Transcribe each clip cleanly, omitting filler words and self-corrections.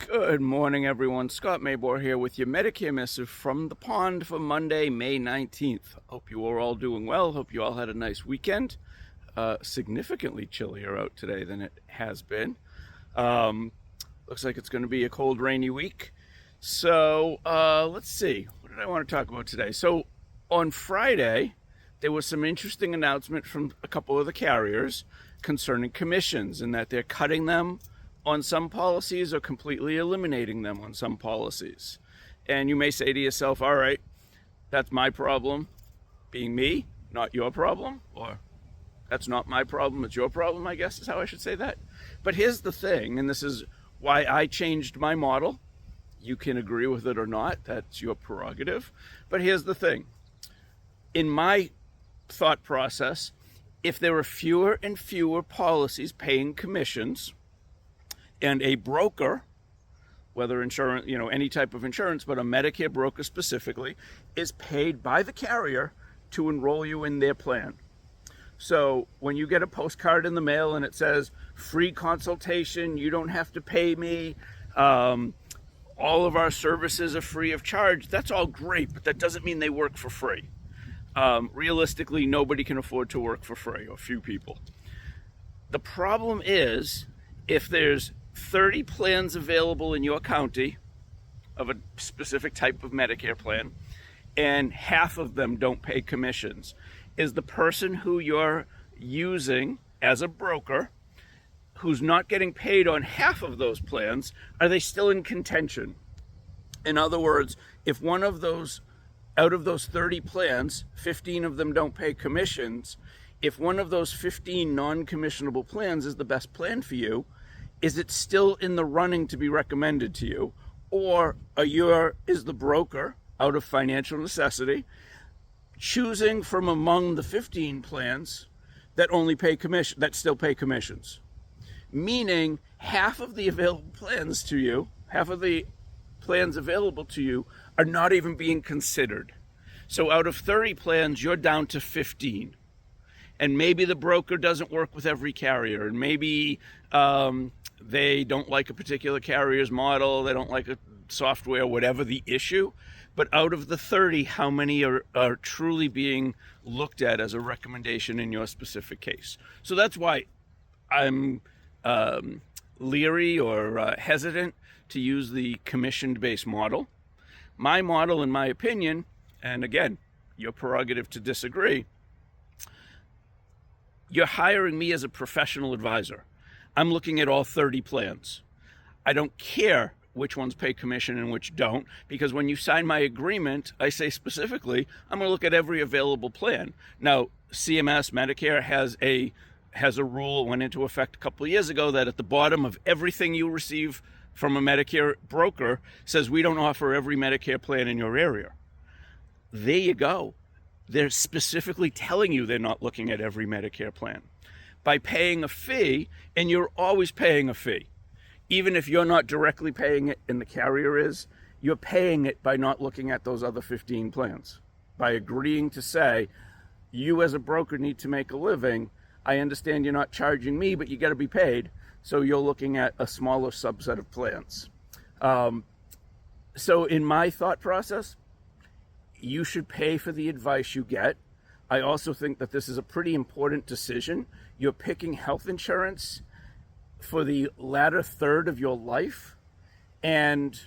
Good morning, everyone. Scott Maybor here with your Medicare Missive from the pond for Monday, May 19th. Hope you are all doing well. Hope you all had a nice weekend. Significantly chillier out today than it has been. Looks like it's going to be a cold, rainy week. So let's see. What did I want to talk about today? So on Friday, there was some interesting announcement from a couple of the carriers concerning commissions and that they're cutting them on some policies or completely eliminating them on some policies. And you may say to yourself, all right, that's my problem, being me, not your problem, or that's not my problem, it's your problem, I guess is how I should say that. But here's the thing, and this is why I changed my model. You can agree with it or not, that's your prerogative. But here's the thing. In my thought process, if there are fewer and fewer policies paying commissions, and a broker, whether insurance, any type of insurance, but a Medicare broker specifically, is paid by the carrier to enroll you in their plan. So when you get a postcard in the mail and it says free consultation, you don't have to pay me, all of our services are free of charge, that's all great, but that doesn't mean they work for free. Realistically, nobody can afford to work for free, or few people. The problem is, if there's 30 plans available in your county of a specific type of Medicare plan, and half of them don't pay commissions, is the person who you're using as a broker, who's not getting paid on half of those plans, are they still in contention? In other words, if one of those, out of those 30 plans, 15 of them don't pay commissions, if one of those 15 non-commissionable plans is the best plan for you, is it still in the running to be recommended to you? Or is the broker, out of financial necessity, choosing from among the 15 plans that only pay commission, that still pay commissions? Meaning half of the available plans to you, half of the plans available to you are not even being considered. So out of 30 plans, you're down to 15. And maybe the broker doesn't work with every carrier, and maybe they don't like a particular carrier's model, they don't like a software, whatever the issue. But out of the 30, how many are truly being looked at as a recommendation in your specific case? So that's why I'm leery or hesitant to use the commission-based model. My model, in my opinion, and again, your prerogative to disagree, you're hiring me as a professional advisor. I'm looking at all 30 plans. I don't care which ones pay commission and which don't, because when you sign my agreement, I say specifically, I'm going to look at every available plan. Now, CMS, Medicare, has a rule, went into effect a couple of years ago, that at the bottom of everything you receive from a Medicare broker says we don't offer every Medicare plan in your area. There you go. They're specifically telling you they're not looking at every Medicare plan. By paying a fee, and you're always paying a fee, even if you're not directly paying it and the carrier is, you're paying it by not looking at those other 15 plans. By agreeing to say, you as a broker need to make a living, I understand you're not charging me, but you got to be paid, so you're looking at a smaller subset of plans. So in my thought process, you should pay for the advice you get. I also think that this is a pretty important decision. You're picking health insurance for the latter third of your life, and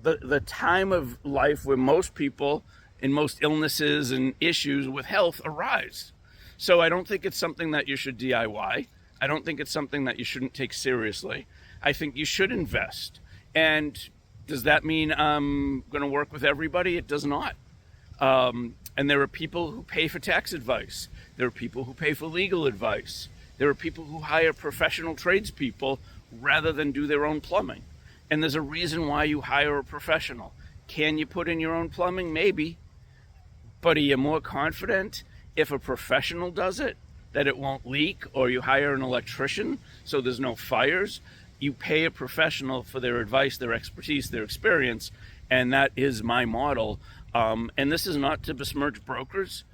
the time of life where most people and most illnesses and issues with health arise. So I don't think it's something that you should DIY. I don't think it's something that you shouldn't take seriously. I think you should invest. And does that mean I'm going to work with everybody? It does not. And there are people who pay for tax advice. There are people who pay for legal advice. There are people who hire professional tradespeople rather than do their own plumbing. And there's a reason why you hire a professional. Can you put in your own plumbing? Maybe. But are you more confident if a professional does it, that it won't leak, or you hire an electrician so there's no fires? You pay a professional for their advice, their expertise, their experience, and that is my model. And this is not to besmirch brokers.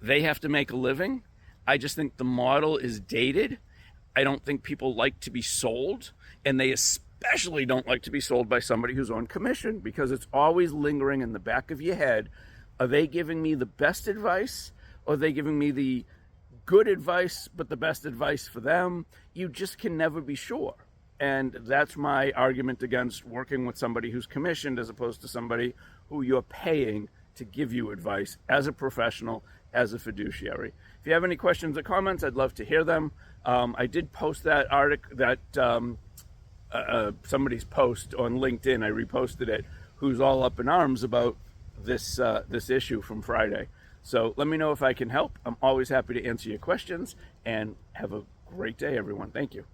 They have to make a living. I just think the model is dated. I don't think people like to be sold, and they especially don't like to be sold by somebody who's on commission, because it's always lingering in the back of your head. Are they giving me the best advice, or are they giving me the good advice but the best advice for them? You just can never be sure. And that's my argument against working with somebody who's commissioned as opposed to somebody who you're paying to give you advice as a professional, as a fiduciary. If you have any questions or comments, I'd love to hear them. I did post that article, somebody's post on LinkedIn. I reposted it, who's all up in arms about this issue from Friday. So let me know if I can help. I'm always happy to answer your questions, and have a great day, everyone. Thank you.